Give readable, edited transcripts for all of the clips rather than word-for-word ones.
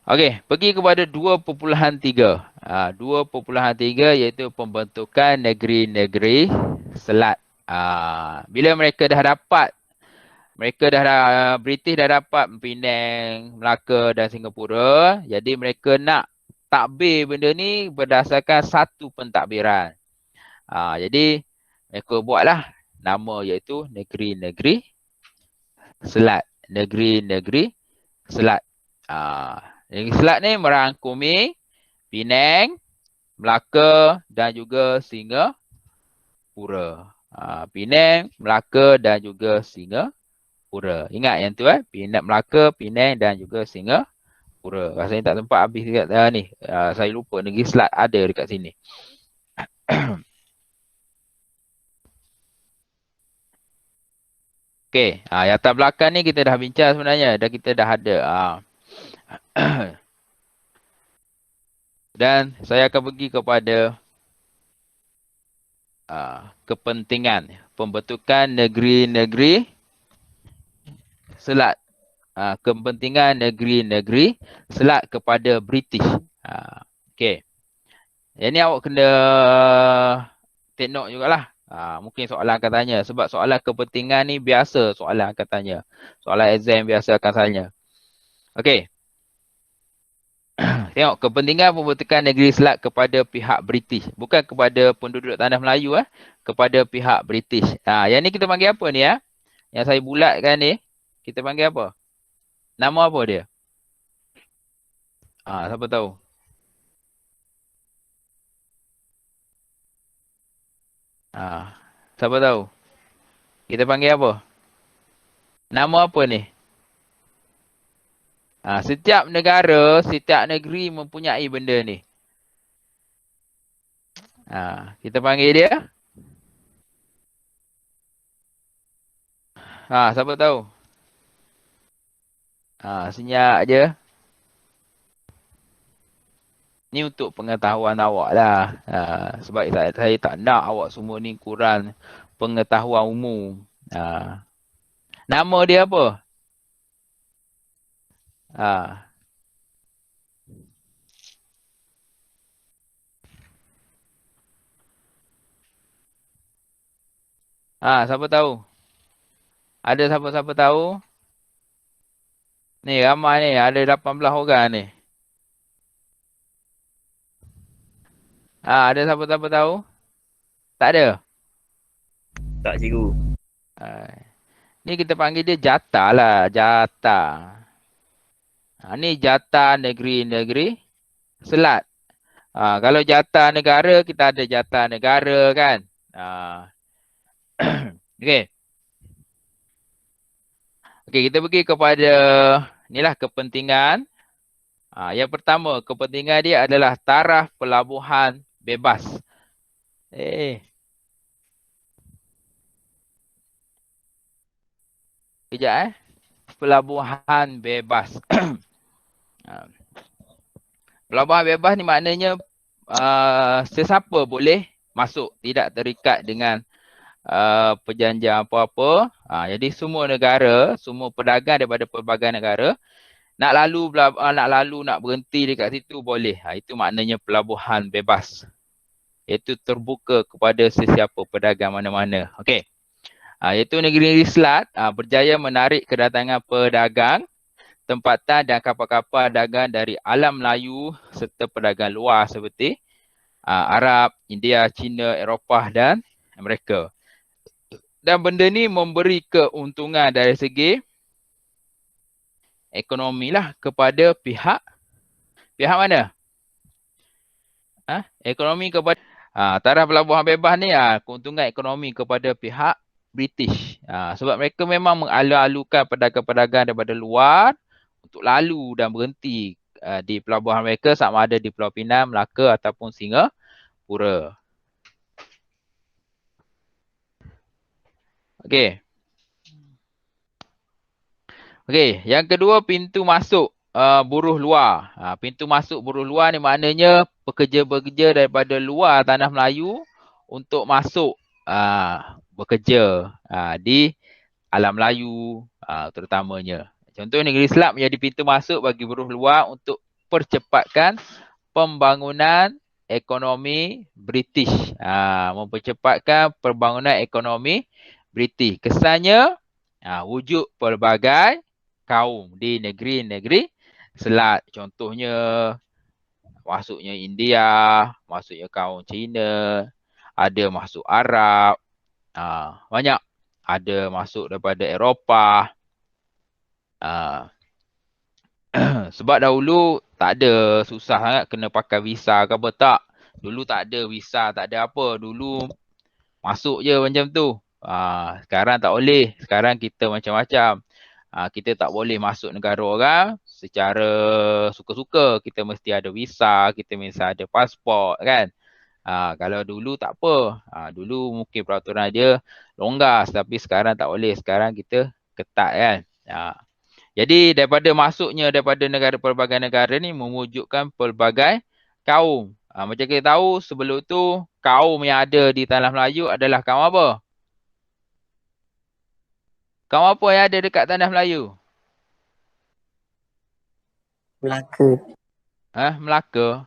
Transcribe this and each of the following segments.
Okey, pergi kepada 2.3. 2.3 iaitu pembentukan negeri-negeri selat. Bila British dah dapat Penang, Melaka dan Singapura, jadi mereka nak takbir benda ni berdasarkan satu pentadbiran. Jadi mereka buatlah nama iaitu negeri-negeri selat. Negeri-negeri selat. Negeri selat ni merangkumi Penang, Melaka dan juga Singapura. Penang, Melaka dan juga Singapura. Ingat yang tu Penang, Melaka, Penang dan juga Singapura. Rasanya tak sempat habis dekat ni. Saya lupa negeri selat ada dekat sini. Okey, yang atas belakang ni kita dah bincang sebenarnya. Kita dah ada. Dan saya akan pergi kepada kepentingan pembentukan negeri-negeri selat. Kepentingan negeri-negeri selat kepada British. Okey. Yang ni awak kena take note jugalah. Mungkin soalan akan tanya. Sebab soalan kepentingan ni biasa soalan akan tanya. Soalan exam biasa akan tanya. Okey. Tengok kepentingan pembentukan negeri selat kepada pihak British. Bukan kepada penduduk tanah Melayu. Kepada pihak British. Yang ni kita panggil apa ni? Yang saya bulatkan ni. Kita panggil apa? Nama apa dia? Siapa tahu? Siapa tahu? Kita panggil apa? Nama apa ni? Setiap negara, setiap negeri mempunyai benda ni. Kita panggil dia. Siapa tahu? Senyap je. Ni untuk pengetahuan awak lah. Sebab saya tak nak awak semua ni kurang pengetahuan umum. Nama dia apa? Siapa tahu? Ada siapa-siapa tahu? Ni ramai ni. Ada 18 orang ni. Ada siapa-siapa tahu? Tak ada? Tak, cikgu. Ni kita panggil dia jatah lah. Jatah. Ni jatah negeri-negeri selat. Kalau jatah negara, kita ada jatah negara kan. Okey. Okey, kita pergi kepada inilah kepentingan. Yang pertama, kepentingan dia adalah taraf pelabuhan bebas. Kejap pelabuhan bebas. Pelabuhan bebas ni maknanya sesiapa boleh masuk, tidak terikat dengan perjanjian apa-apa. Jadi semua negara, semua pedagang daripada pelbagai negara nak lalu nak berhenti dekat situ boleh. Itu maknanya pelabuhan bebas. Iaitu terbuka kepada sesiapa pedagang mana-mana. Okey. Iaitu negeri-negeri selat berjaya menarik kedatangan pedagang tempatan dan kapal-kapal dagang dari alam Melayu serta pedagang luar seperti Arab, India, China, Eropah dan Amerika. Dan benda ni memberi keuntungan dari segi ekonomi lah kepada pihak mana? Ekonomi kepada taraf pelabuhan bebas ni keuntungan ekonomi kepada pihak British. Sebab mereka memang mengalu-alukan pedagang-pedagang daripada luar untuk lalu dan berhenti di pelabuhan mereka sama ada di Pulau Pinang, Melaka ataupun Singapura. Okey. Okey, yang kedua pintu masuk buruh luar. Pintu masuk buruh luar ni maknanya pekerja-pekerja daripada luar tanah Melayu untuk masuk bekerja di alam Melayu terutamanya. Contoh negeri selat menjadi pintu masuk bagi buruh luar untuk mempercepatkan pembangunan ekonomi British. Mempercepatkan pembangunan ekonomi British. Kesannya wujud pelbagai kaum di negeri-negeri Selat. Contohnya masuknya India, masuknya kaum Cina, ada masuk Arab, banyak. Ada masuk daripada Eropah. Sebab dahulu tak ada, susah sangat kena pakai visa ke apa tak. Dulu tak ada visa, tak ada apa. Dulu masuk je macam tu. Sekarang tak boleh. Sekarang kita macam-macam. Kita tak boleh masuk negara orang secara suka-suka. Kita mesti ada visa, kita mesti ada pasport kan. Kalau dulu tak apa. Dulu mungkin peraturan dia longgar, tapi sekarang tak boleh. Sekarang kita ketat kan. Jadi daripada masuknya daripada pelbagai negara ni mewujudkan pelbagai kaum. Macam kita tahu sebelum tu kaum yang ada di tanah Melayu adalah kaum apa? Kaum apa yang ada dekat tanah Melayu? Melaka. Melaka?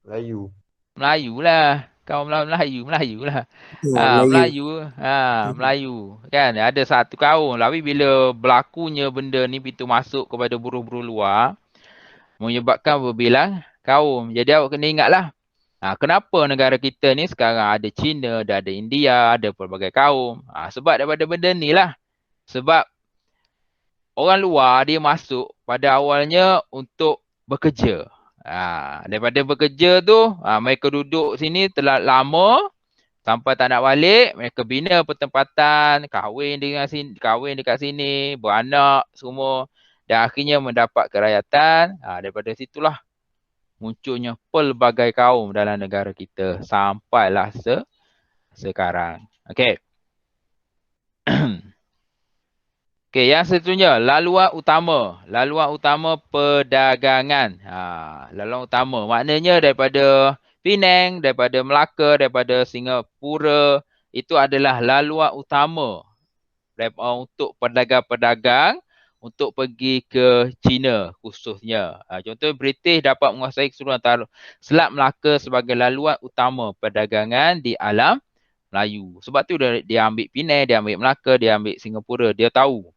Melayu. Melayu lah. Kaum Melayu lah. Melayu. Melayu. Melayu. Kan ada satu kaum. Tapi bila berlakunya benda ni pintu masuk kepada buruh-buruh luar menyebabkan berbilang kaum. Jadi awak kena ingatlah. Kenapa negara kita ni sekarang ada China, ada India, ada pelbagai kaum. Sebab daripada benda ni lah. Sebab orang luar dia masuk pada awalnya untuk bekerja. Daripada bekerja tu, mereka duduk sini telah lama sampai tak nak balik, mereka bina pertempatan, kahwin dekat sini, beranak semua dan akhirnya mendapat kerakyatan. Daripada situlah munculnya pelbagai kaum dalam negara kita sampailah sekarang. Okey. Okey, yang seterusnya laluan utama. Laluan utama perdagangan. Laluan utama maknanya daripada Penang, daripada Melaka, daripada Singapura, itu adalah laluan utama untuk pedagang-pedagang untuk pergi ke China khususnya. Contoh British dapat menguasai keseluruhan Selat Melaka sebagai laluan utama perdagangan di alam Melayu. Sebab tu dia ambil Penang, dia ambil Melaka, dia ambil Singapura. Dia tahu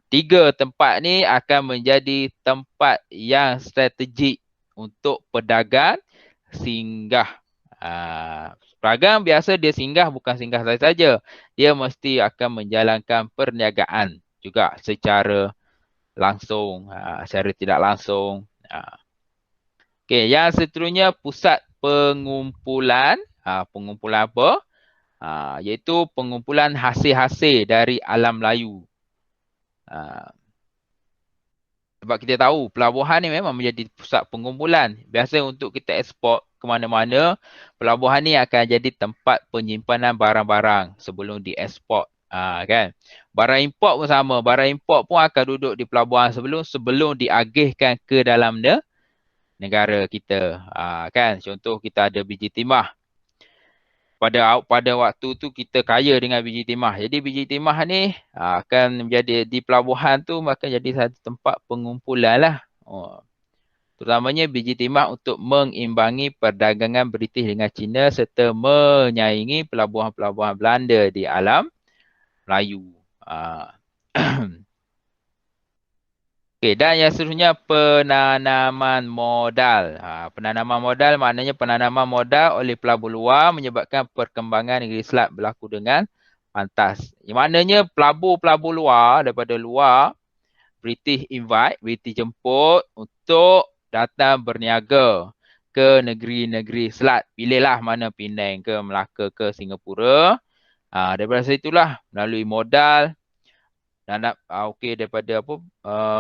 tiga tempat ni akan menjadi tempat yang strategik untuk pedagang singgah. Pedagang biasa dia singgah bukan singgah saja. Dia mesti akan menjalankan perniagaan juga secara langsung, secara tidak langsung. Okey, yang seterusnya pusat pengumpulan. Pengumpulan apa? Iaitu pengumpulan hasil-hasil dari alam Melayu. Sebab kita tahu pelabuhan ni memang menjadi pusat pengumpulan. Biasa untuk kita ekspor ke mana-mana, pelabuhan ni akan jadi tempat penyimpanan barang-barang sebelum diekspor. Kan? Barang import pun sama. Barang import pun akan duduk di pelabuhan sebelum diagihkan ke dalam negara kita. Kan? Contoh kita ada biji timah. Pada waktu tu kita kaya dengan biji timah. Jadi biji timah ni akan menjadi di pelabuhan tu akan jadi satu tempat pengumpulan lah. Terutamanya biji timah untuk mengimbangi perdagangan British dengan China serta menyaingi pelabuhan-pelabuhan Belanda di alam Melayu. Okey, dan yang seterusnya penanaman modal. Penanaman modal maknanya penanaman modal oleh pelabur luar menyebabkan perkembangan negeri Selat berlaku dengan pantas. Yang maknanya pelabur-pelabur luar daripada luar British jemput untuk datang berniaga ke negeri-negeri Selat. Pilihlah mana Penang ke Melaka ke Singapura. Daripada situlah melalui modal dan daripada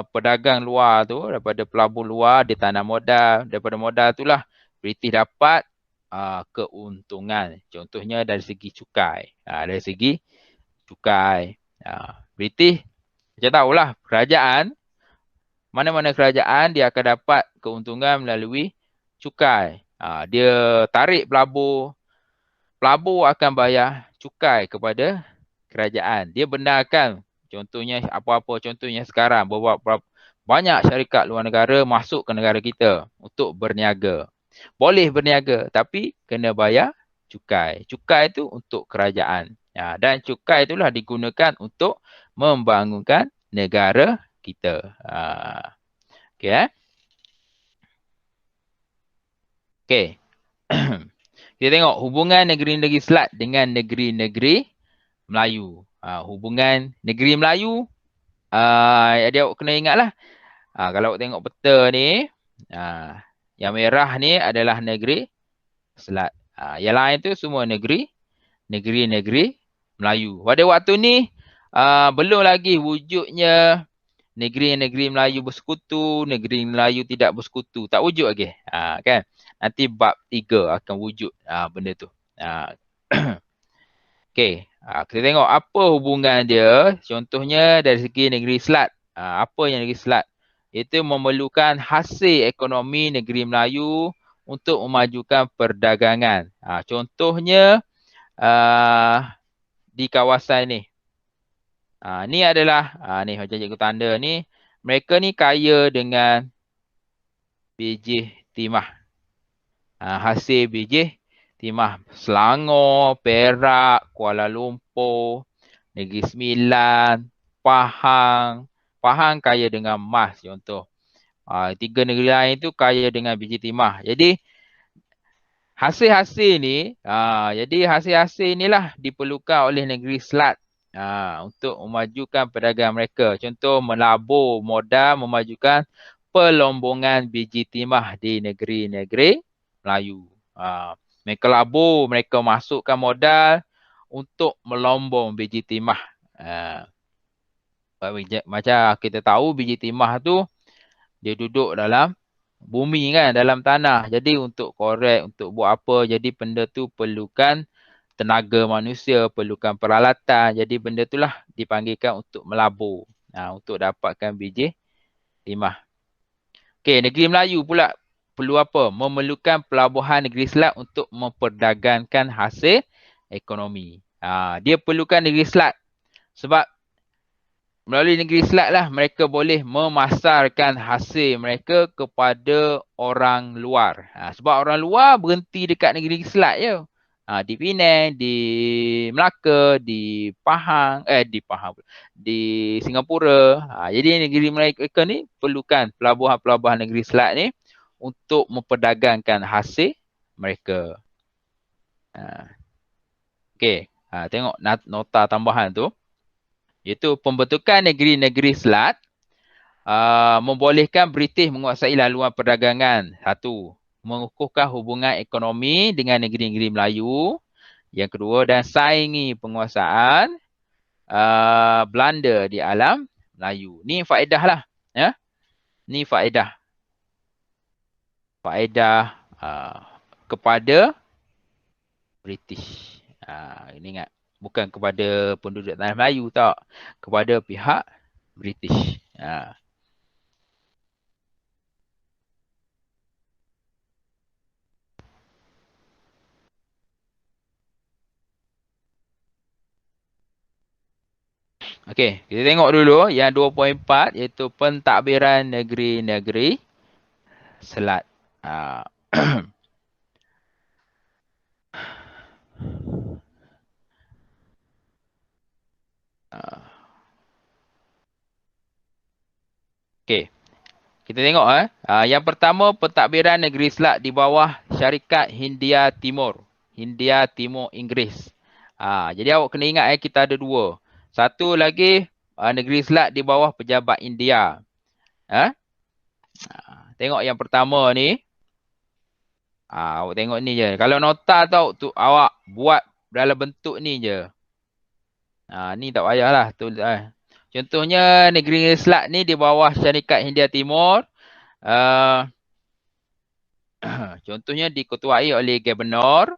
pedagang luar tu, daripada pelabur luar dia tanam modal, daripada modal itulah British dapat keuntungan. Contohnya dari segi cukai. British macam tahulah kerajaan, mana-mana kerajaan dia akan dapat keuntungan melalui cukai. Dia tarik pelabur, pelabur akan bayar cukai kepada kerajaan. Dia benarkan contohnya apa-apa, contohnya sekarang banyak syarikat luar negara masuk ke negara kita untuk berniaga. Boleh berniaga tapi kena bayar cukai. Cukai itu untuk kerajaan. Dan cukai itulah digunakan untuk membangunkan negara kita. Okey. Okey. Kita tengok hubungan negeri-negeri Selat dengan negeri-negeri Melayu. Hubungan negeri Melayu, dia awak kena ingatlah. Kalau awak tengok peta ni, yang merah ni adalah negeri Selat. Yang lain tu semua negeri-negeri Melayu. Pada waktu ni, belum lagi wujudnya negeri-negeri Melayu bersekutu, negeri Melayu tidak bersekutu. Tak wujud lagi. Kan? Nanti bab 3 akan wujud benda tu. Okey. Kita tengok apa hubungan dia. Contohnya dari segi negeri Selat. Apa yang negeri Selat? Itu memerlukan hasil ekonomi negeri Melayu untuk memajukan perdagangan. Contohnya di kawasan ni. Ni adalah, ni macam cikgu tanda ni. Mereka ni kaya dengan biji timah. Hasil biji timah. Selangor, Perak, Kuala Lumpur, Negeri Sembilan, Pahang. Pahang kaya dengan emas contoh. 3 negeri lain tu kaya dengan biji timah. Jadi hasil-hasil ni, hasil-hasil inilah diperlukan oleh negeri Selat untuk memajukan perdagangan mereka. Contoh melabur modal memajukan pelombongan biji timah di negeri-negeri Melayu. Mereka labur, mereka masukkan modal untuk melombong biji timah. Macam kita tahu biji timah tu dia duduk dalam bumi kan, dalam tanah. Jadi untuk korek, untuk buat apa, jadi benda tu perlukan tenaga manusia, perlukan peralatan. Jadi benda itulah dipanggilkan untuk melabur. Untuk dapatkan biji timah. Okey, negeri Melayu pula perlu apa? Memerlukan pelabuhan negeri Selat untuk memperdagangkan hasil ekonomi. Dia perlukan negeri Selat sebab melalui negeri Selat lah mereka boleh memasarkan hasil mereka kepada orang luar. Sebab orang luar berhenti dekat negeri Selat je. Di Penang, di Melaka, di Singapura. Jadi negeri mereka ni perlukan pelabuhan-pelabuhan negeri Selat ni untuk memperdagangkan hasil mereka. Okey, tengok nota tambahan tu. Iaitu pembentukan negeri-negeri Selat membolehkan British menguasai laluan perdagangan. 1. Mengukuhkan hubungan ekonomi dengan negeri-negeri Melayu. Yang kedua, dan saingi penguasaan Belanda di alam Melayu. Ni faedah lah. Ya? Ni faedah. Faedah kepada British. Ini ingat. Bukan kepada penduduk tanah Melayu tak. Kepada pihak British. Okey, kita tengok dulu yang 2.4 iaitu pentadbiran negeri-negeri Selat. Okey. Kita tengok yang pertama pentadbiran negeri Selat di bawah Syarikat Hindia Timur. Hindia Timur Inggeris. Jadi awak kena ingat kita ada 2. Satu lagi negeri Selat di bawah pejabat India. Tengok yang pertama ni. Awak tengok ni je. Kalau nota tau tu awak buat dalam bentuk ni je. Ni tak payahlah. Contohnya negeri Selat ni di bawah Syarikat Hindia Timur. Contohnya diketuai oleh Gubernur.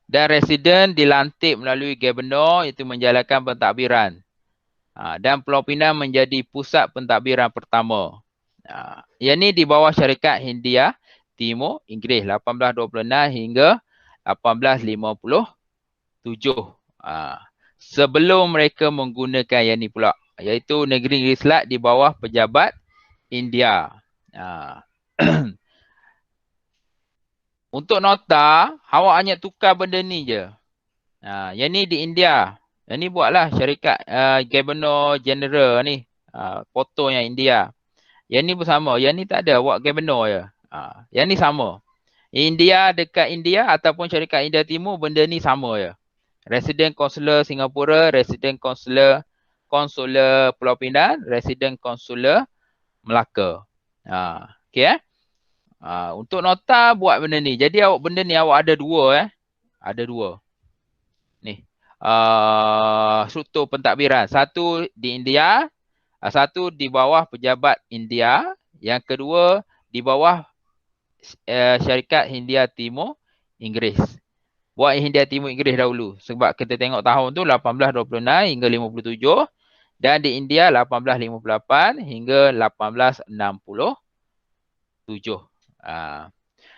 Dan residen dilantik melalui Gubernur itu menjalankan pentadbiran. Dan Pulau Pinang menjadi pusat pentadbiran pertama. Yang ni di bawah Syarikat Hindia Timur Inggeris 1826 hingga 1857. Sebelum mereka menggunakan yang ni pula. iaitu negeri Negeri Selat di bawah pejabat India. Untuk nota, awak hanya tukar benda ni je. Yang ni di India. Yang ni buatlah syarikat Governor General ni. Foto yang India. Yang ni pun sama. Yang ni tak ada. Buat Governor je. Yang ni sama. India dekat India ataupun syarikat India Timur, benda ni sama je. Resident Consular Singapura, Resident Consular Pulau Pinang, Resident Consular Melaka. Okay untuk nota buat benda ni. Jadi benda ni awak ada dua Ada dua. Ni. Struktur pentadbiran. Satu di India, satu di bawah pejabat India, yang kedua di bawah syarikat Hindia Timur Inggeris. Buat Hindia Timur Inggeris dahulu. Sebab kita tengok tahun tu 1826 hingga 57 dan di India 1858 hingga 1867.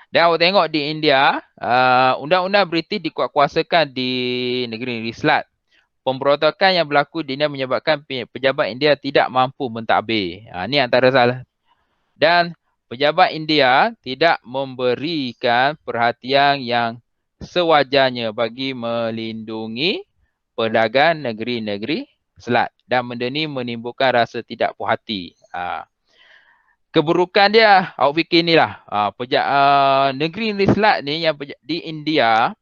Dan awak tengok di India, undang-undang British dikuatkuasakan di negeri-negeri Selat. Pemberontakan yang berlaku di India menyebabkan pejabat India tidak mampu mentadbir. Ini antara salah. Dan pejabat India tidak memberikan perhatian yang sewajarnya bagi melindungi pedagang negeri-negeri Selat. Dan benda ni menimbulkan rasa tidak puas hati. Keburukan dia, awak fikir ni lah. Negeri-negeri Selat ni yang di India,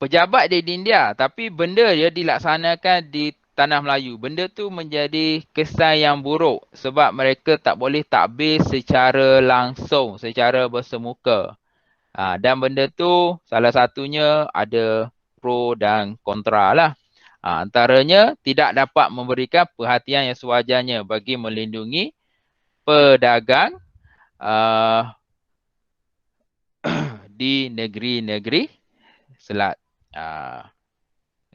pejabat dia di India, tapi benda dia dilaksanakan di tanah Melayu. Benda tu menjadi kesan yang buruk sebab mereka tak boleh takbir secara langsung, secara bersemuka. Dan benda tu salah satunya ada pro dan kontra lah. Antaranya tidak dapat memberikan perhatian yang sewajarnya bagi melindungi pedagang di negeri-negeri Selat.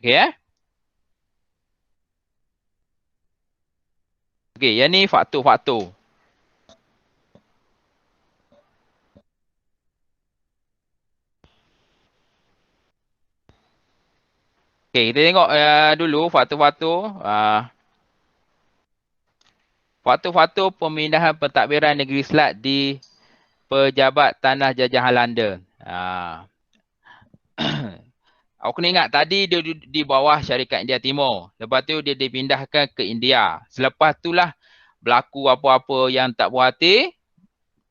Okey Okey, yang ni faktor-faktor. Okey, kita tengok dulu faktor-faktor. Faktor-faktor pemindahan pentadbiran negeri Selat di pejabat tanah jajahan London. Aku kena ingat tadi dia di bawah syarikat India Timur. Lepas tu dia dipindahkan ke India. Selepas itulah berlaku apa-apa yang tak puas hati,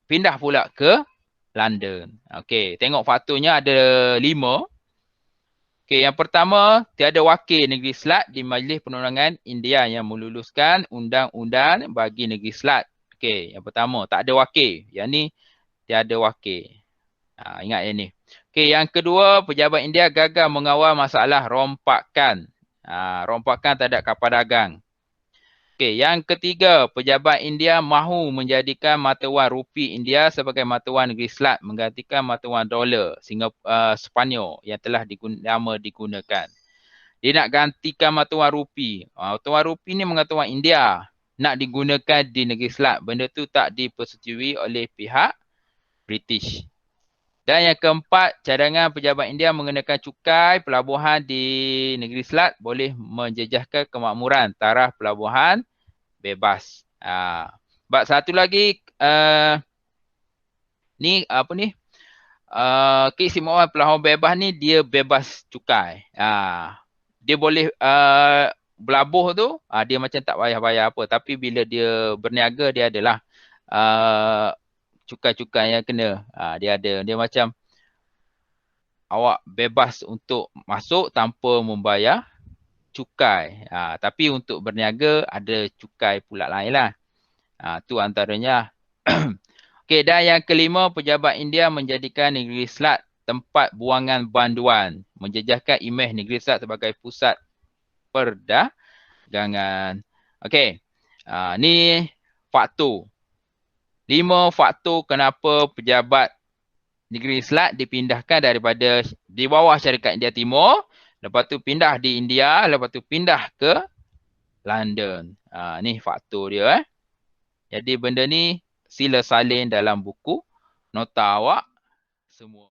pindah pula ke London. Okey, tengok faktornya ada 5. Okey, yang pertama, tiada wakil negeri Selat di Majlis Penerangan India yang meluluskan undang-undang bagi negeri Selat. Okey, yang pertama, tak ada wakil. Yang ni tiada wakil. Ingat yang ni. Okey, yang kedua, pejabat India gagal mengawal masalah rompakan. Rompakan terhadap kapal dagang. Okey, yang ketiga, pejabat India mahu menjadikan mata wang rupi India sebagai mata wang negeri Selat menggantikan mata wang dolar Sepanyol yang telah digunakan. Dia nak gantikan mata wang rupi. Mata wang rupi ni mata wang India nak digunakan di negeri Selat. Benda tu tak dipersetujui oleh pihak British. Dan yang keempat, cadangan pejabat India mengenakan cukai pelabuhan di negeri Selat boleh menjejaskan kemakmuran taraf pelabuhan bebas. Satu lagi, ni apa ni? Keistimewaan pelabuhan bebas ni dia bebas cukai. Dia boleh berlabuh tu, dia macam tak payah bayar apa. Tapi bila dia berniaga, dia adalah cukai-cukai yang kena. Dia ada. Dia macam awak bebas untuk masuk tanpa membayar cukai. Tapi untuk berniaga ada cukai pula lain lah. Tu antaranya. Okey, dan yang kelima, pejabat India menjadikan negeri Selat tempat buangan banduan. Menjejaskan imej negeri Selat sebagai pusat perdagangan. Okey, ni faktor. 5 faktor kenapa pejabat negeri Selat dipindahkan daripada di bawah syarikat India Timur, lepas tu pindah di India, lepas tu pindah ke London. Ni faktor dia. Jadi benda ni sila salin dalam buku nota awak semua.